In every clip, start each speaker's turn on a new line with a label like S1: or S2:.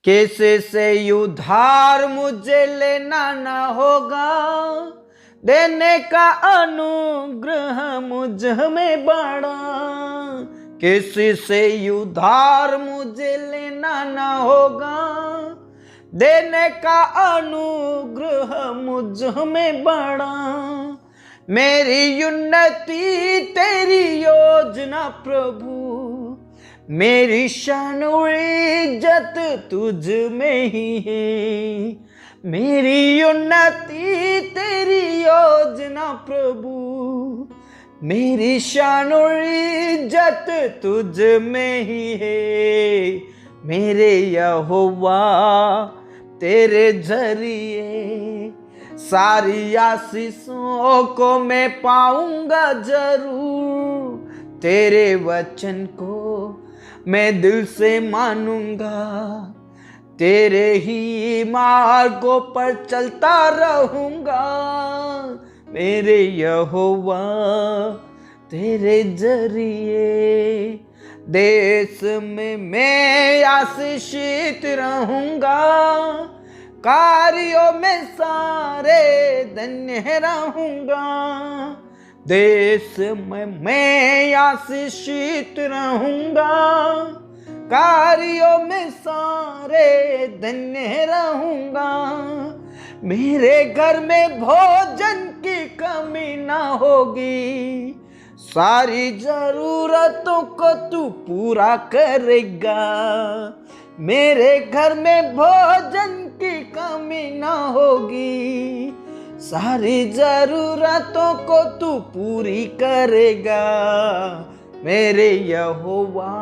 S1: किसी से उधार मुझे लेना ना होगा, देने का अनुग्रह मुझ में बड़ा। किसी से उधार मुझे लेना ना होगा, देने का अनुग्रह मुझ में बड़ा। मेरी उन्नति तेरी योजना प्रभु, मेरी शान और इज्जत तुझ में ही है। मेरी उन्नति तेरी योजना प्रभु, मेरी शान और इज्जत तुझ में ही है। मेरे यहोवा तेरे जरिए सारी आशीषों को मैं पाऊंगा जरूर। तेरे वचन को मैं दिल से मानूंगा, तेरे ही मार्गों पर चलता रहूंगा। मेरे यहोवा तेरे जरिए देश में मैं आशीषित रहूंगा, कार्यों में सारे धन्य रहूंगा। देश में मैं आशीषित रहूंगा, कार्यों में सारे धन्य रहूंगा। मेरे घर में भोजन की कमी ना होगी, सारी जरूरतों को तू पूरा करेगा। मेरे घर में भोजन की कमी ना होगी, सारी जरूरतों को तू पूरी करेगा। मेरे यहोवा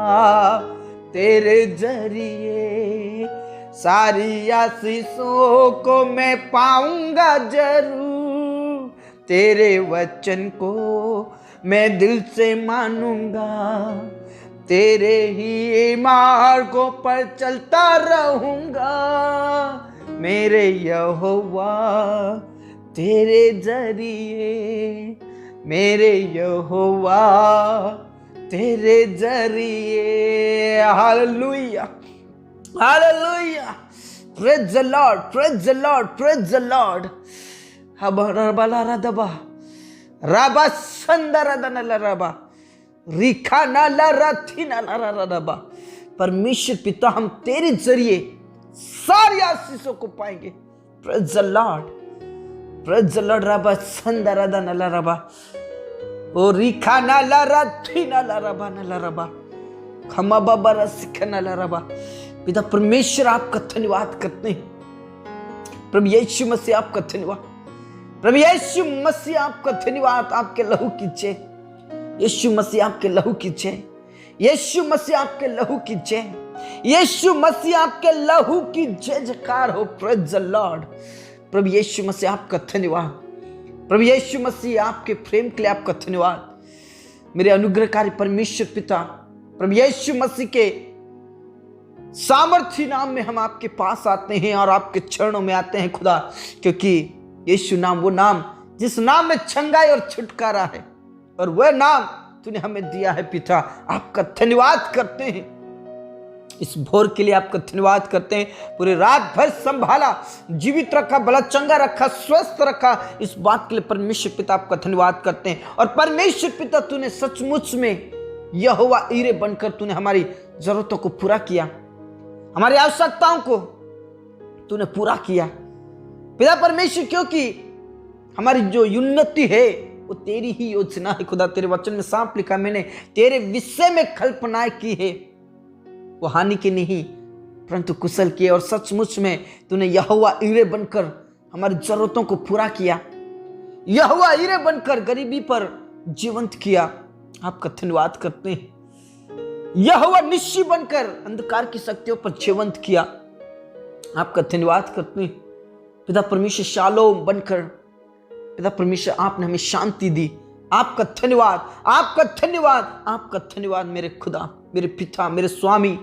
S1: तेरे जरिए सारी आशीषों को मैं पाऊंगा जरूर। तेरे वचन को मैं दिल से मानूंगा, तेरे ही मार्गों पर चलता रहूंगा। मेरे यहोवा तेरे जरिए, मेरे यहोवा तेरे जरिए। Hallelujah, hallelujah, praise the Lord, praise the Lord, praise the Lord. हबरबला रदबा रबा संदरदनला रबा रिखा नाला रथी नाला रबा। परमेश्वर पिता, हम तेरे जरिए सारी आशीषों को पाएंगे। Praise the Lord, praise the Lord. रबा संदरदनला रबा ओ रिखा नाला रथी नाला रबा नाला रबा खमा बाबा रसिखा नाला रबा। पिता परमेश्वर आपका धन्यवाद करते हैं। प्रभु यीशु मसीह आपका धन्यवाद, प्रभु यीशु मसीह आपका धन्यवाद। आपके लहू की जय, यीशु मसीह आपके लहू की जय, यीशु मसीह आपके लहू की जय, यीशु मसीह आपके लहू की जय जयकार हो। Praise the Lord. प्रभु यीशु मसीह आपका धन्यवाद, प्रभु यीशु मसीह आपके प्रेम के लिए आपका धन्यवाद। मेरे अनुग्रहकारी परमेश्वर पिता, प्रभु यीशु मसीह के सामर्थी नाम में हम आपके पास आते हैं और आपके चरणों में आते हैं खुदा, क्योंकि यीशु नाम वो नाम जिस नाम में छंगाई और छुटकारा है, और वह नाम तूने हमें दिया है। पिता आपका धन्यवाद करते हैं, इस भोर के लिए आपका धन्यवाद करते हैं। पूरी रात भर संभाला, जीवित रखा, भला चंगा रखा, स्वस्थ रखा, इस बात के लिए परमेश्वर पिता आपका धन्यवाद करते हैं। और परमेश्वर पिता, तूने सचमुच में यहोवा ईरे बनकर तूने हमारी जरूरतों को पूरा किया, हमारी आवश्यकताओं को तूने पूरा किया पिता परमेश्वर, क्योंकि हमारी जो उन्नति है वो तेरी ही योजना है। खुदा तेरे वचन में साफ लिखा, मैंने तेरे विषय में कल्पनाएं की है, वो हानि की नहीं परंतु कुशल की है। और सचमुच में तूने यहोवा ईरे बनकर हमारी जरूरतों को पूरा किया, यहोवा ईरे बनकर गरीबी पर जीवंत किया। आपका धन्यवाद करते हैं। यहोवा निश्चय बनकर अंधकार की शक्तियों पर जीवंत किया। आपका धन्यवाद करते हैं पिता परमेश्वर। शालोम बनकर पिता परमेश्वर आपने हमें शांति दी। आपका धन्यवाद, आपका धन्यवाद, आपका धन्यवाद मेरे खुदा, मेरे पिता, मेरे स्वामी,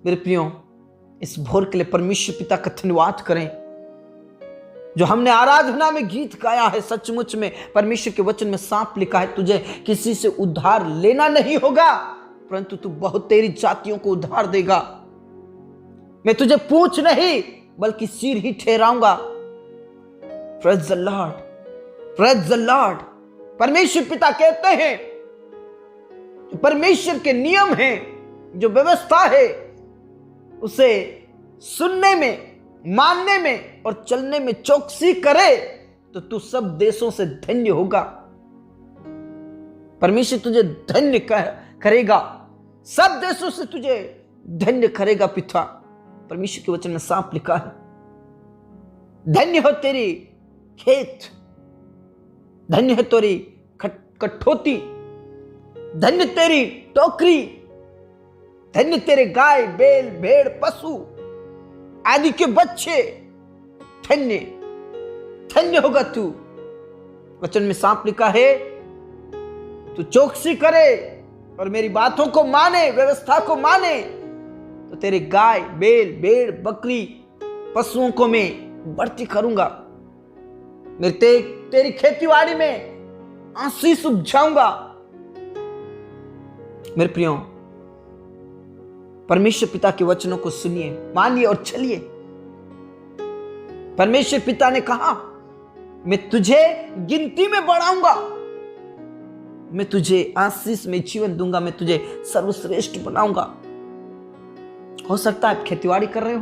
S1: मेरे प्रियो। इस भोर के लिए परमेश्वर पिता का धन्यवाद करें। जो हमने आराधना में गीत गाया है, सचमुच में परमेश्वर के वचन में साफ लिखा है, तुझे किसी से उद्धार लेना नहीं होगा परंतु तू बहुत तेरी जातियों को उद्धार देगा। मैं तुझे पूंछ नहीं बल्कि सिर ही ठहराऊंगा। Praise the Lord, praise the Lord. परमेश्वर पिता कहते हैं, परमेश्वर के नियम हैं, जो व्यवस्था है, उसे सुनने में, मानने में और चलने में चौकसी करे तो तू सब देशों से धन्य होगा। परमेश्वर तुझे धन्य करेगा, सब देशों से तुझे धन्य करेगा पिता। परमेश्वर के वचन में साफ लिखा है, धन्य हो तेरी खेत, धन्य है तेरी कठौती, धन्य तेरी टोकरी, धन्य तेरे गाय बैल भेड़ पशु आदि के बच्चे, धन्य धन्य होगा तू। वचन में साफ लिखा है, तू चौकसी करे और मेरी बातों को माने, व्यवस्था को माने, तो तेरे गाय बैल भेड़ बकरी पशुओं को मैं बढ़ती करूंगा। मैं तेरी खेतीबाड़ी में आशीष उपजाऊंगा। मेरे प्रियो, परमेश्वर पिता के वचनों को सुनिए, मानिए और चलिए। परमेश्वर पिता ने कहा, मैं तुझे गिनती में बढ़ाऊंगा, मैं तुझे आशीष में जीवन दूंगा, मैं तुझे सर्वश्रेष्ठ बनाऊंगा। हो सकता है आप खेतीबाड़ी कर रहे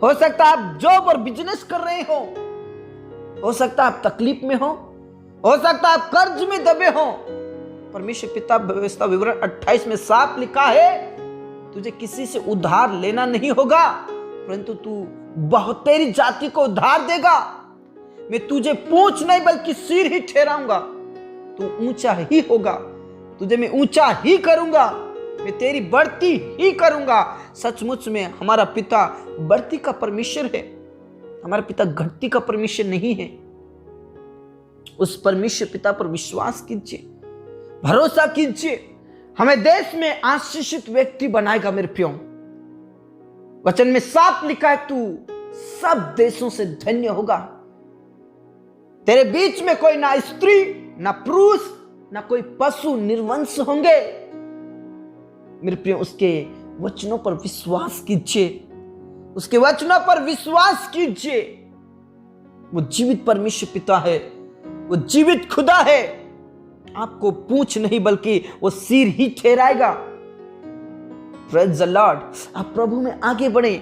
S1: हो सकता है आप जॉब और बिजनेस कर रहे हो सकता है आप तकलीफ में हो सकता है आप कर्ज में दबे हो। परमेश्वर पिता व्यवस्था विवरण 28 में साफ लिखा है, तुझे किसी से उधार लेना नहीं होगा, परंतु तू बहुतेरी जाति को उधार देगा। मैं तुझे पूंछ नहीं बल्कि सिर ही ठहराऊंगा। तू ऊंचा ही होगा, तुझे मैं ऊंचा ही करूंगा, मैं तेरी बढ़ती ही करूंगा। सचमुच में हमारा पिता बढ़ती का परमेश्वर है, हमारा पिता घटती का परमेश्वर नहीं है। उस परमेश्वर पिता पर विश्वास कीजिए, भरोसा कीजिए, हमें देश में आशीषित व्यक्ति बनाएगा। मेरे प्रियो, वचन में साफ लिखा है, तू सब देशों से धन्य होगा। तेरे बीच में कोई ना स्त्री ना पुरुष ना कोई पशु निर्वंश होंगे। मेरे प्रियो, उसके वचनों पर विश्वास कीजिए, उसके वचनों पर विश्वास कीजिए। वो जीवित परमेश्वर पिता है, वो जीवित खुदा है। आपको पूंछ नहीं बल्कि वो सिर ही ठहराएगा। Praise the Lord. आप प्रभु में आगे बढ़ें,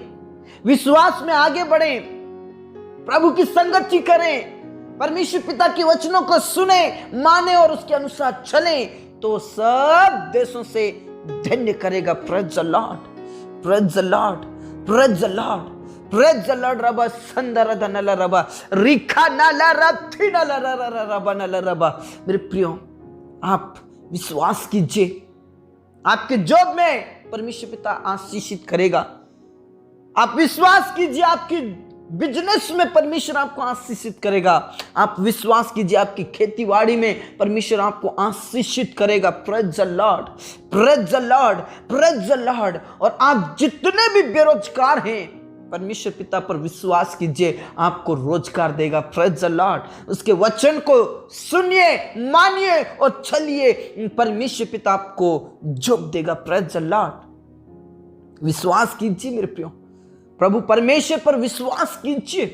S1: विश्वास में आगे बढ़ें, प्रभु की संगति करें, परमेश्वर पिता के वचनों को सुने, माने और उसके अनुसार चलें, तो सब देशों से धन्य करेगा। Praise the Lord, praise the Lord, praise the Lord, praise the Lord. रबा संदर धनला रबा रिखा नाला रथी नाला रबा नाला रबा। मेरे प्रियो, आप विश्वास कीजिए, आपके जॉब में परमेश्वर पिता आशीषित करेगा। आप विश्वास कीजिए, आपकी बिजनेस में परमेश्वर आपको आशीषित करेगा। आप विश्वास कीजिए, आपकी खेतीबाड़ी में परमेश्वर आपको आशीषित करेगा। Praise the Lord, praise the Lord, praise the Lord. और आप जितने भी बेरोजगार हैं, परमेश्वर पिता पर विश्वास कीजिए, आपको रोजगार देगा। Praise the Lord. उसके वचन को सुनिए, मानिए और चलिए, परमेश्वर पिता आपको जॉब देगा। Praise the Lord. विश्वास कीजिए मेरे प्रियो, प्रभु परमेश्वर पर विश्वास कीजिए,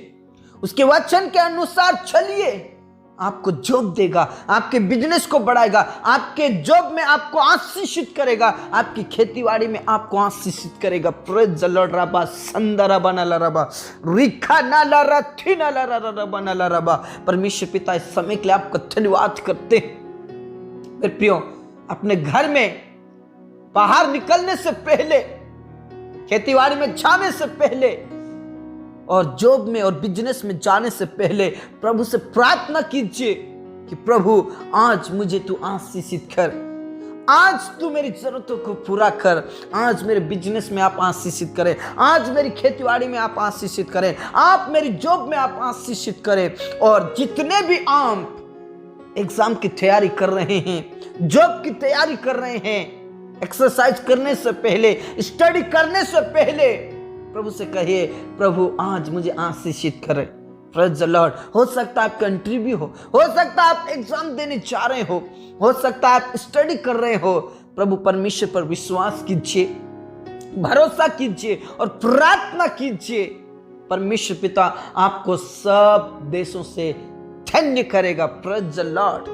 S1: उसके वचन के अनुसार चलिए, आपको जॉब देगा, आपके बिजनेस को बढ़ाएगा, आपके जॉब में आपको आशीषित करेगा, आपकी खेतीबाड़ी में आपको आशीषित करेगा। Praise the Lord. रबा संदरा बनाला रबा रिखा नाला रथी नाला रबा नाला रबा। परमेश्वर पिता इस समय के लिए आपका धन्यवाद करते हैं। मेरे प्रियो, अपने घर में बाहर निकलने से पहले, खेतीबाड़ी में जाने से पहले और जॉब में और बिजनेस में जाने से पहले प्रभु से प्रार्थना कीजिए कि प्रभु आज मुझे तू आशीषित कर, आज तू मेरी जरूरतों को पूरा कर, आज मेरे बिजनेस में आप आशीषित करें, आज मेरी खेतीबाड़ी में आप आशीषित करें, आप मेरी जॉब में आप आशीषित करें। और जितने भी आप एग्जाम की तैयारी कर रहे हैं, जॉब की तैयारी कर रहे हैं, एक्सरसाइज करने से पहले, स्टडी करने से पहले प्रभु से कहिए, प्रभु आज मुझे आशीषित करे। Praise the Lord. हो सकता है आप कंट्री भी हो सकता है आप एग्जाम देने जा रहे हो सकता है आप स्टडी कर रहे हो। प्रभु परमेश्वर पर विश्वास कीजिए, भरोसा कीजिए और प्रार्थना कीजिए। परमेश्वर पिता आपको सब देशों से धन्य करेगा। Praise the Lord.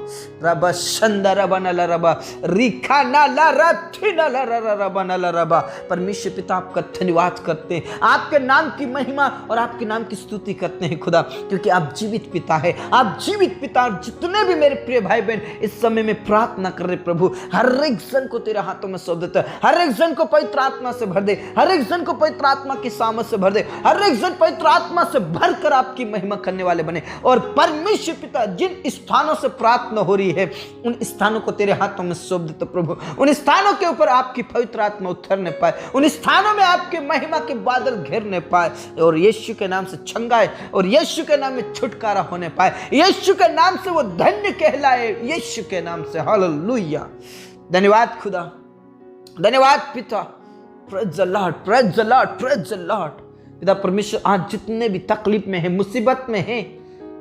S1: रबा शंदर बनला रबा रिखा नाला रथी नाला रबा नाला रबा। परमेश्वर पिता आपका धन्यवाद करते हैं, आपके नाम की महिमा और आपके नाम की स्तुति करते हैं खुदा, क्योंकि आप जीवित पिता है, आप जीवित पिता। और जितने भी मेरे प्रिय भाई बहन इस समय में प्रार्थना कर रहे प्रभु, हर एक जन को तेरे हाथों में सौंप देता है, हर एक जन को पवित्र आत्मा से भर दे, हर एक जन को पवित्र आत्मा की सामर्थ से भर दे, हर एक जन पवित्र आत्मा से भर कर आपकी महिमा करने वाले बने। और परमेश्वर पिता जिन स्थानों से प्रार्थना हो रही है उन स्थानों को तेरे हाथों में सौंप देते प्रभु, उन स्थानों के ऊपर आपकी पवित्र आत्मा उतरने पाए, उन स्थानों में आपके महिमा के बादल घेरने पाए, और यीशु के नाम से छंगाए, और यीशु के नाम में छुटकारा होने पाए, यीशु के नाम से वो धन्य कहलाए, यीशु के नाम से। हालेलुया। धन्यवाद खुदा, धन्यवाद पिता। Praise the Lord, praise the Lord, praise the Lord. पिता परमेश्वर आज जितने भी तकलीफ में है, मुसीबत में है,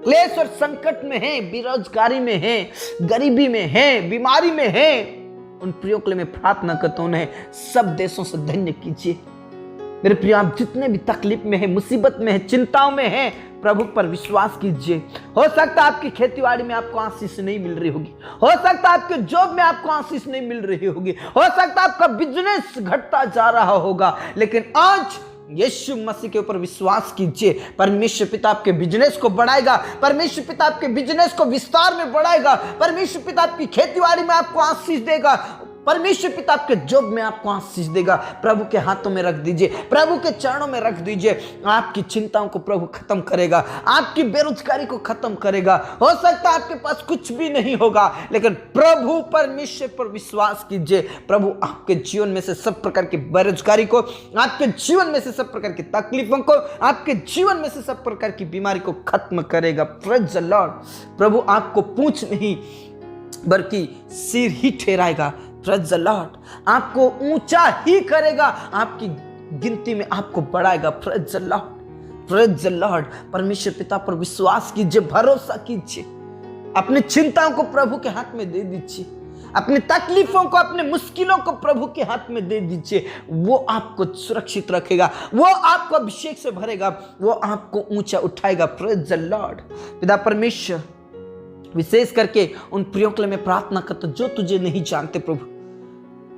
S1: क्लेश और संकट में है, बेरोजगारी में है, गरीबी में है, बीमारी में है, उन प्रियों के लिए मैं प्रार्थना करता हूं, उन्हें सब देशों से धन्य कीजिए। मेरे प्रिय, आप जितने भी तकलीफ में है, मुसीबत में है, चिंताओं में है, प्रभु पर विश्वास कीजिए। हो सकता है आपकी खेतीबाड़ी में आपको आशीष नहीं मिल रही होगी, हो सकता है आपके जॉब में आपको आशीष नहीं मिल रही होगी, हो सकता है आपका बिजनेस घटता जा रहा होगा, लेकिन आज यीशु मसीह के ऊपर विश्वास कीजिए। परमेश्वर पिता आपके बिजनेस को बढ़ाएगा, परमेश्वर पिता आपके बिजनेस को विस्तार में बढ़ाएगा, परमेश्वर पिता आपकी खेतीबाड़ी में आपको आशीष देगा, परमेश्वर पिता आपके जॉब में आपको आशीष देगा। प्रभु के हाथों में रख दीजिए, प्रभु के चरणों में रख दीजिए। आपकी चिंताओं को प्रभु खत्म करेगा, आपकी बेरोजगारी को खत्म करेगा। हो सकता है आपके पास कुछ भी नहीं होगा, लेकिन प्रभु परमेश्वर पर विश्वास कीजिए। प्रभु आपके जीवन में से सब प्रकार की बेरोजगारी को, आपके जीवन में से सब प्रकार की तकलीफों को, आपके जीवन में से सब प्रकार की बीमारी को खत्म करेगा। Praise the Lord. प्रभु आपको पूंछ नहीं बल्कि सिर ही ठहराएगा। Praise the Lord. आपको ऊंचा ही करेगा, आपकी गिनती में आपको बढ़ाएगा। Praise the Lord, praise the Lord. परमेश्वर पिता पर विश्वास कीजिए, भरोसा कीजिए, अपनी चिंताओं को प्रभु के हाथ में दे दीजिए, अपनी तकलीफों को, अपने मुश्किलों को प्रभु के हाथ में दे दीजिए। वो आपको सुरक्षित रखेगा, वो आपको अभिषेक से भरेगा, वो आपको ऊंचा उठाएगा। Praise the Lord. पिता परमेश्वर, विशेष करके उन प्रियों के लिए मैं प्रार्थना करता हूं जो तुझे नहीं जानते प्रभु।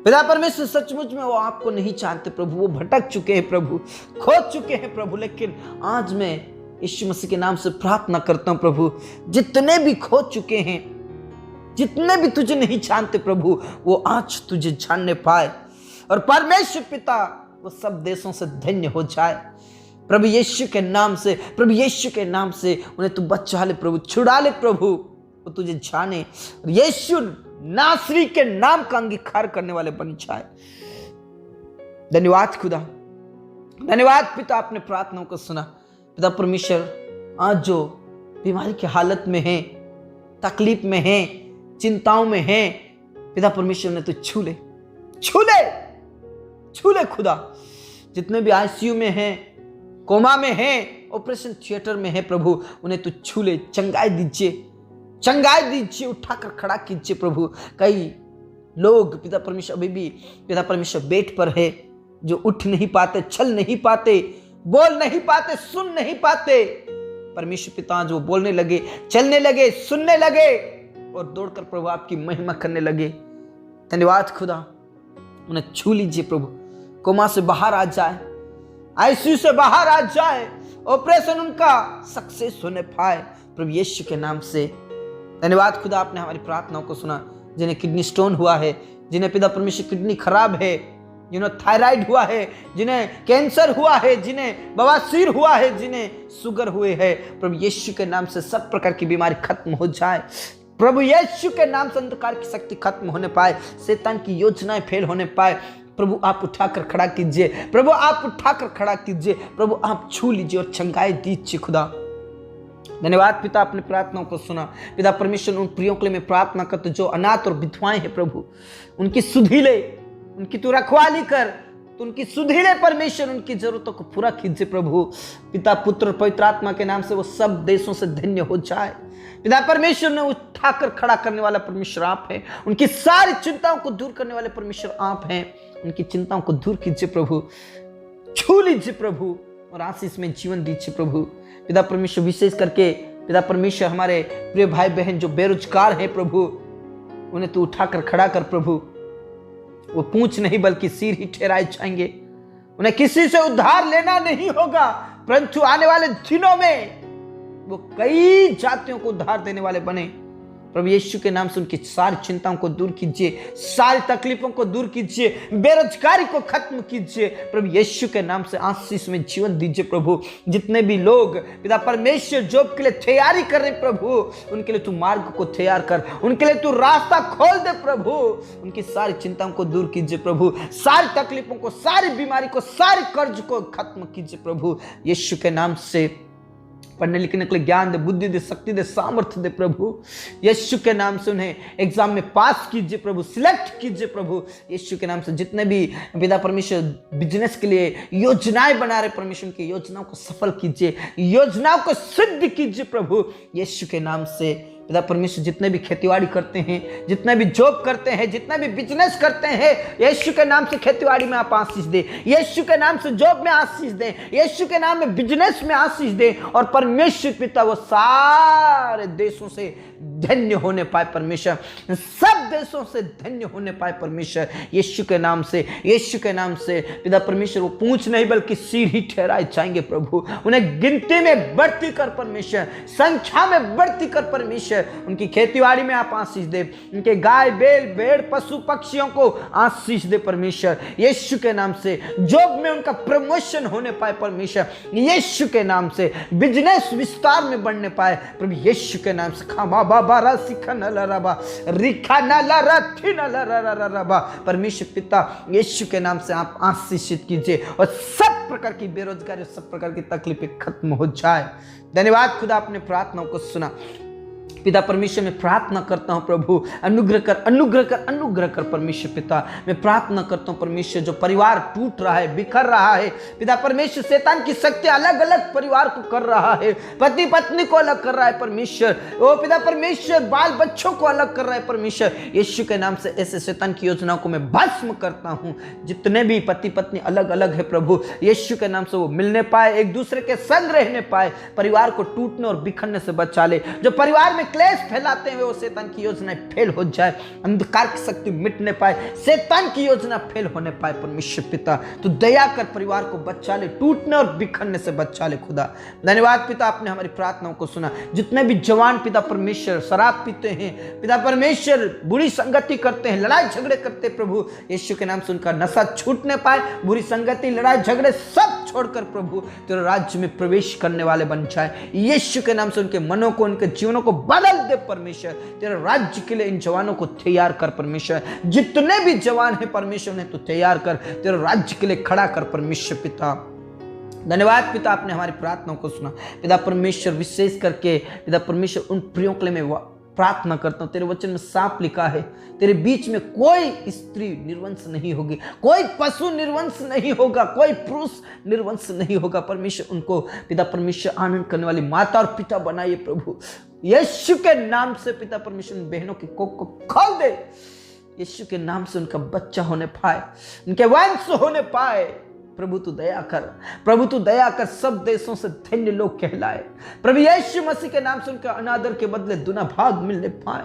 S1: पिता परमेश्वर, सचमुच में वो आपको नहीं जानते प्रभु, वो भटक चुके हैं प्रभु, खो चुके हैं प्रभु, लेकिन आज मैं यीशु मसीह के नाम से प्रार्थना करता हूं प्रभु, जितने भी खो चुके हैं, जितने भी तुझे नहीं जानते प्रभु, वो आज तुझे जानने पाए, और परमेश्वर पिता वो सब देशों से धन्य हो जाए प्रभु यीशु के नाम से। प्रभु यीशु के नाम से उन्हें तू बचा ले प्रभु, छुड़ा ले प्रभु, वो तुझे जाने, यीशु नासरी के नाम का अंगीकार करने वाले बन जाए। धन्यवाद खुदा, धन्यवाद पिता, आपने प्रार्थनाओं को सुना। पिता परमेश्वर, आज जो बीमारी की हालत में है, तकलीफ में है, चिंताओं में है, पिता परमेश्वर ने तो छू ले, छू ले, छू ले खुदा। जितने भी आईसीयू में हैं, कोमा में हैं, ऑपरेशन थिएटर में है प्रभु, उन्हें तो छू ले, चंगाई दीजिए, चंगाई दीजिए, उठाकर खड़ा कीजिए प्रभु। कई लोग पिता परमेश्वर अभी भी पिता परमेश्वर बेड पर है, जो उठ नहीं पाते, चल नहीं पाते, बोल नहीं पाते, सुन नहीं पाते। परमेश्वर पिता जो बोलने लगे, चलने लगे, सुनने लगे और दौड़कर प्रभु आपकी महिमा करने लगे। धन्यवाद खुदा, उन्हें छू लीजिए प्रभु, कोमा से बाहर आ जाए, आईसीयू से बाहर आ जाए, ऑपरेशन उनका सक्सेस होने पाए प्रभु यीशु के नाम से। धन्यवाद खुदा, आपने हमारी प्रार्थनाओं को सुना। जिन्हें किडनी स्टोन हुआ है, जिन्हें पिता परमेश्वर किडनी खराब है, जिन्हें थायराइड हुआ है, जिन्हें कैंसर हुआ है, जिन्हें बवासीर हुआ है, जिन्हें शुगर हुए है, प्रभु यीशु के नाम से सब प्रकार की बीमारी खत्म हो जाए। प्रभु यीशु के नाम से अंधकार की शक्ति खत्म होने पाए, शैतान की योजनाएं फेल होने पाए। प्रभु आप उठाकर खड़ा कीजिए, प्रभु आप उठाकर खड़ा कीजिए, प्रभु आप छू लीजिए और चंगाई दीजिए खुदा। धन्यवाद पिता, अपने प्रार्थनाओं को सुना। पिता परमेश्वर, उन प्रियों के लिए मैं प्रार्थना करता हूं जो अनाथ और विधवाएं हैं प्रभु, उनकी सुधि ले, उनकी तू रखवाली कर, तो उनकी सुधि ले परमेश्वर, उनकी जरूरतों को पूरा कीजिए प्रभु। पिता पुत्र पवित्र आत्मा के नाम से वो सब देशों से धन्य हो जाए। पिता परमेश्वर ने उठाकर खड़ा करने वाला परमेश्वर आप है। उनकी सारी चिंताओं को दूर करने वाले परमेश्वर आप हैं। उनकी चिंताओं को दूर कीजिए प्रभु, छू लीजिए प्रभु और आशीष में जीवन दीजिए प्रभु। पिता परमेश्वर विशेष करके पिता परमेश्वर हमारे प्रिय भाई बहन जो बेरोजगार हैं प्रभु, उन्हें तू उठाकर खड़ा कर प्रभु। वो पूंछ नहीं बल्कि सिर ही ठहराए जाएंगे। उन्हें किसी से उद्धार लेना नहीं होगा, परंतु आने वाले दिनों में वो कई जातियों को उद्धार देने वाले बने। प्रभु यीशु के नाम से उनकी सारी चिंताओं को दूर कीजिए, सारी तकलीफों को दूर कीजिए, बेरोजगारी को खत्म कीजिए। प्रभु यीशु के नाम से आशीष में जीवन दीजिए प्रभु। जितने भी लोग पिता परमेश्वर जॉब के लिए तैयारी कर रहे प्रभु, उनके लिए तू मार्ग को तैयार कर, उनके लिए तू रास्ता खोल दे प्रभु। उनकी सारी चिंताओं को दूर कीजिए प्रभु, सारी तकलीफों को, सारी बीमारी को, सारे कर्ज को खत्म कीजिए प्रभु यीशु के नाम से। पढ़ने लिखने के लिए ज्ञान दे, बुद्धि दे, शक्ति दे, सामर्थ्य दे प्रभु यीशु के नाम से। उन्हें एग्जाम में पास कीजिए प्रभु, सिलेक्ट कीजिए प्रभु यीशु के नाम से। जितने भी पिता परमेश्वर बिजनेस के लिए योजनाएं बना रहे परमेश्वर, की योजनाओं को सफल कीजिए, योजनाओं को सिद्ध कीजिए प्रभु यीशु के नाम से। पिता परमेश्वर जितने भी खेतीबाड़ी करते हैं, जितने भी जॉब करते हैं, जितने भी बिजनेस करते हैं, यीशु के नाम से खेतीबाड़ी में आप आशीष दे, यीशु के नाम से जॉब में आशीष दे, यीशु के नाम में बिजनेस में आशीष दे। और परमेश्वर पिता वो सारे देशों से धन्य होने पाए परमेश्वर, सब देशों से धन्य होने पाए परमेश्वर यीशु के नाम से। यीशु के नाम से पिता परमेश्वर वो पूंछ नहीं बल्कि सिर ही ठहराए जाएंगे प्रभु। उन्हें गिनती में बढ़ती कर परमेश्वर, संख्या में बढ़ती कर परमेश्वर। उनकी खेतीबाड़ी में आप आशीष दे, उनके गाय बैल भेड़ पशु पक्षियों को आशीष दे परमेश्वर यीशु के नाम से। जॉब में उनका प्रमोशन होने पाए परमेश्वर यीशु के नाम से। बिजनेस विस्तार में बढ़ने पाए प्रभु यीशु के नाम से। परमेश्वर पिता यीशु के नाम से आप आशीषित कीजिए और सब प्रकार की बेरोजगारी, सब प्रकार की तकलीफें खत्म हो जाए। धन्यवाद खुदा, आपने प्रार्थनाओं को सुना। पिता परमेश्वर मैं प्रार्थना करता हूँ प्रभु, अनुग्रह कर, अनुग्रह कर, अनुग्रह कर परमेश्वर पिता। मैं प्रार्थना करता हूँ परमेश्वर, जो परिवार टूट रहा है, बिखर रहा है पिता परमेश्वर, शैतान की शक्ति अलग अलग परिवार को कर रहा है, पति पत्नी को अलग कर रहा है परमेश्वर, ओ पिता परमेश्वर बाल बच्चों को अलग कर रहा है परमेश्वर यीशु के नाम से। ऐसे शैतान की योजनाओं को मैं भस्म करता हूँ। जितने भी पति पत्नी अलग अलग है प्रभु यीशु के नाम से, वो मिलने पाए, एक दूसरे के संग रहने पाए, परिवार को टूटने और बिखरने से बचा ले। जो परिवार में क्लेश फैलाते हुए वो शैतान की योजनाएं फेल हो जाए, अंधकार की शक्ति मिटने पाए, शैतान की योजना फेल होने पाए परमेश्वर पिता। तो दया कर परिवार को बचा ले, टूटने और बिखरने से बचा ले खुदा। धन्यवाद पिता, आपने हमारी प्रार्थनाओं को सुना। जितने भी जवान पिता परमेश्वर शराब पीते हैं, पिता परमेश्वर बुरी संगति करते हैं, लड़ाई झगड़े करते हैं प्रभु यीशु के नाम से, उनका नशा छूटने पाए, बुरी संगति लड़ाई झगड़े सब छोड़कर प्रभु तेरे राज्य में प्रवेश करने वाले बन जाए यीशु के नाम से। उनके मनों को, उनके जीवनों को बदल दे परमेश्वर। तेरे राज्य के लिए इन जवानों को तैयार कर परमेश्वर। जितने भी जवान हैं परमेश्वर ने तू तैयार कर, तेरे राज्य के लिए खड़ा कर परमेश्वर पिता। धन्यवाद पिता, आपने हमारी प्रार्थनाओं को सुना पिता परमेश्वर। विशेष करके पिता परमेश्वर उन प्रियों के लिए मैं प्रार्थना करता हूं। तेरे वचन में साफ लिखा है, तेरे बीच में कोई स्त्री निर्वंश नहीं होगी, कोई पशु निर्वंश नहीं होगा, कोई पुरुष निर्वंश नहीं होगा परमेश्वर। उनको पिता परमेश्वर आनंद करने वाली माता और पिता बनाइए प्रभु यीशु के नाम से। पिता परमेश्वर बहनों की कोख को खोल दे यीशु के नाम से, उनका बच्चा होने पाए, उनके वंश होने पाए प्रभु। तू दया कर प्रभु, तू दया कर, सब देशों से धन्य लोग कहलाए प्रभु यीशु मसीह के नाम से। उनका अनादर के बदले दुना भाग मिलने पाए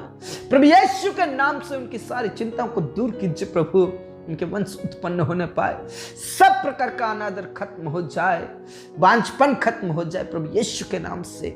S1: प्रभु यीशु के नाम से। उनकी सारी चिंताओं को दूर कीजिए प्रभु, उनके वंश उत्पन्न होने पाए, सब प्रकार का अनादर खत्म हो जाए, बांझपन खत्म हो जाए प्रभु यीशु के नाम से।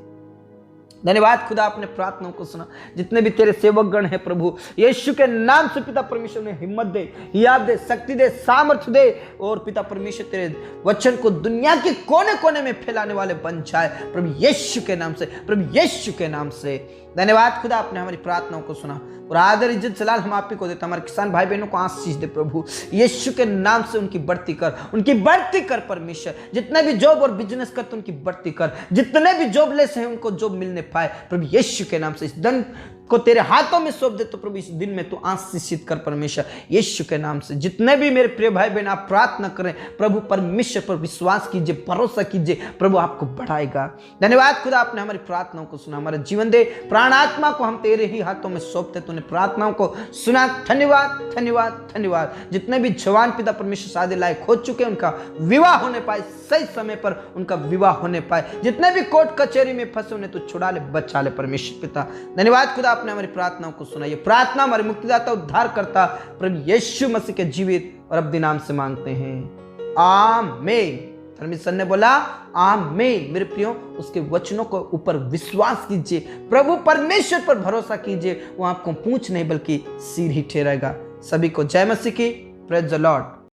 S1: धन्यवाद खुदा, आपने प्रार्थनाओं को सुना। जितने भी तेरे सेवक गण हैं प्रभु यीशु के नाम से पिता परमेश्वर ने हिम्मत दे, हियाव दे, शक्ति दे, सामर्थ्य दे, और पिता परमेश्वर तेरे वचन को दुनिया के कोने कोने में फैलाने वाले बन जाए प्रभु यीशु के नाम से, प्रभु यीशु के नाम से। धन्यवाद खुदा, आपने हमारी प्रार्थनाओं को सुना। और आदर इज्जत जलाल हम आप ही को देते। हमारे किसान भाई बहनों को आशीष दे प्रभु, यीशु के नाम से उनकी बढ़ती कर परमेश्वर। जितने भी जॉब और बिजनेस करते उनकी बढ़ती कर, जितने भी जॉबलेस हैं उनको जॉब मिलने पाए प्रभु यीशु के नाम से। इस दिन को तेरे हाथों में सौंप दे तो प्रभु इस दिन में तू आशीषित कर परमेश्वर यीशु के नाम से। जितने भी मेरे प्रिय भाई बहन आप प्रार्थना करें प्रभु, परमेश्वर पर विश्वास कीजिए, भरोसा कीजिए, प्रभु आपको बढ़ाएगा। धन्यवाद खुदा, आपने हमारी प्रार्थनाओं को सुना, हमारा जीवन दे। प्राण आत्मा को हम तेरे ही हाथों में सौंपते, तूने प्रार्थनाओं को सुना। धन्यवाद धन्यवाद धन्यवाद। जितने भी जवान पिता परमेश्वर शादी लायक हो चुके उनका विवाह होने पाए, सही समय पर उनका विवाह होने पाए। जितने भी कोर्ट कचहरी में फंसे उन्हें तू छुड़ा ले, बचा ले परमेश्वर पिता। धन्यवाद खुदा, आपने हमारी प्रार्थनाओं को सुना। ये प्रार्थना हमारे मुक्तिदाता उद्धार करता प्रभु यीशु मसीह के जीवित और अब्दी नाम से मांगते हैं, आमीन। परमेश्वर ने बोला आमीन। मेरे प्रियो, उसके वचनों को ऊपर विश्वास कीजिए, प्रभु परमेश्वर पर भरोसा कीजिए, वो आपको पूंछ नहीं बल्कि सिर ही ठहराएगा। सभी को जय मसीह की, प्रेज द लॉर्ड।